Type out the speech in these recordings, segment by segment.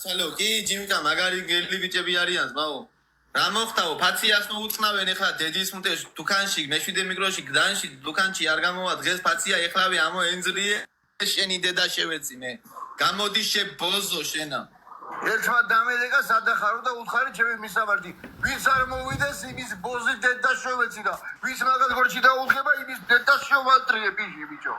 ჩალო კი ჯიმკა მაგარი გელი ბიჭები არიან ზმაო რა მოხდაო ფაციას ნუ უწყნავენ ეხლა დედის მუტეშ დუქანში მეშვიდე მიკროში გდანში დუქანში არ გამოვა დღეს ფაცია ეხლავე ამო ენძლიე შენი დედა შევეცი მე გამოდი შებოზო შენა ერთმა დამედეკა სადახარო და უთხარი ჩემი მისავარდი ვის არ მოვიდეს იმის ბოზი დედა შევეცი და ვის მაგალ გორჩი დაუდგება იმის დედა შევატრიე ბიჭო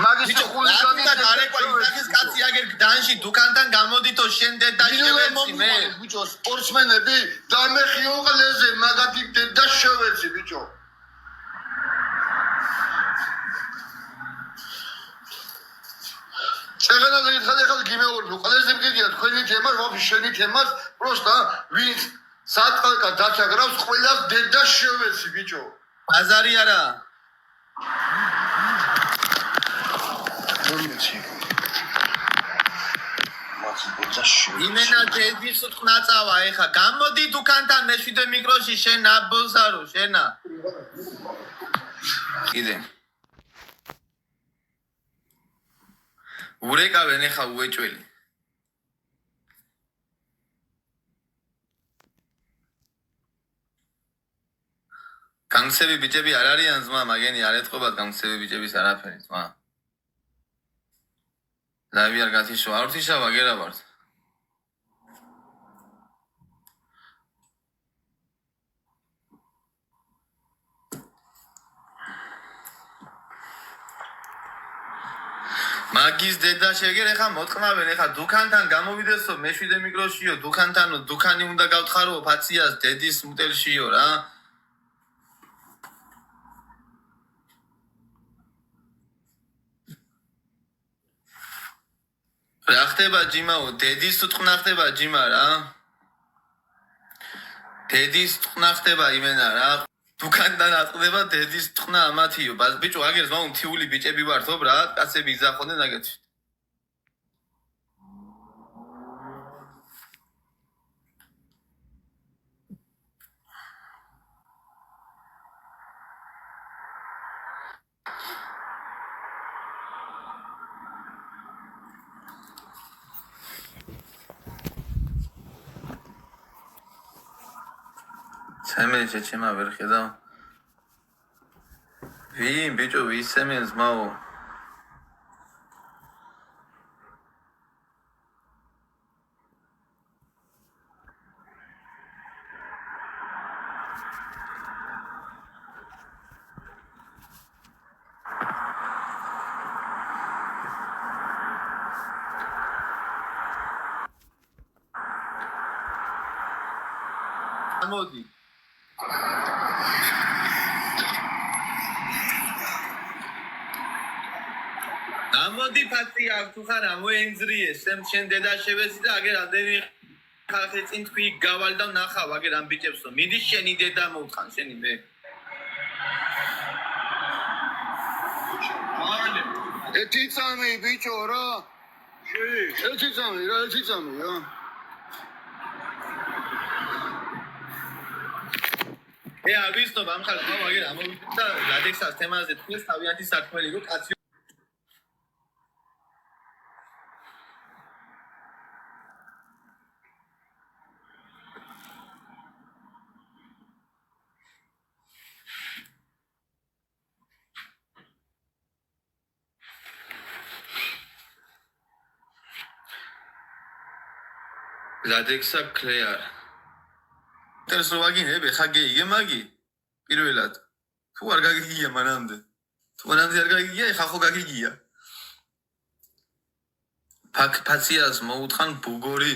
მაგის ხულიგანი და გარეკვა ისაკის კაცი აგერ გდანში დუქანთან გამოდითო შენ დედა შევეცი მე ბიჭო სპორტსმენები დამეხიო ყლეზე მაგათი დედა შევეცი ბიჭო Çekana da gitkhade khad gime ordu. Qaleze mgediya tkveni temas, vapis sheni temas, prosta vins satqalka dachagrams qvelas deda shevesi bicho. Bazari ara. იმენა დედის უთყნაწავა ეხა გამოდი დუქანთან მეშვიდე მიკროში შენ აბოზარო შენა კიდე ურეკავენ ეხა უეჭველი გამცები ბიჭები არ არიან ზმა მაგენი არ ეთყობათ გამცები ბიჭების არაფერი ზმა ლავი არ გათიშო არ ვთიშავა გერა ვართ მაგის დედა შეგერ ეხა მოტყნავენ ეხა დუქანთან გამოვიდესო მეშვიდე მიკროშიო დუქანთანო დუქანი უნდა გავთხარო ფაციას დედის მუტელშიო რა რა ხდება ჯიმაო დედის უთყნა ხდება ჯიმა რა დედის უთყნა ხდება იმენა რა დუქანთან ატყდება დედის უთყნა ამათიო ბიჭო აგერ ზმაო მთიული ბიჭები ვართ ო ბრატ კაცები იზახოდნენ აგეთი Semeni çeçima ver xeda. Vim bicho vi semens mao. Amodi. ამოდი ფაქტია თუ ხარ ამოენძრიე სემ შენ დედა შევეცი და აგერ ამდენი ხალხი წინ თქვი გავალ და ნახავ აგერ ამ ბიჭებსო მიდი შენი დედა მოვთხან შენი მე ეთი წამი ბიჭო რა ეთი წამი რა ე ავისნობ ამ ხალხს აგერ ამოვიდა და ლადექსას თემაზე თქვეს თავიანთი სარქმელი რო კაცი ლადექსა კლეარ ტერს რო ვაგინებ ეხა გეიგე მაგი პირველად თუ არ გაგიგია მანამდე თუ მანამდე არ გაგიგია ეხა ხო გაგიგია ფაციას მოუთხან ბუგორი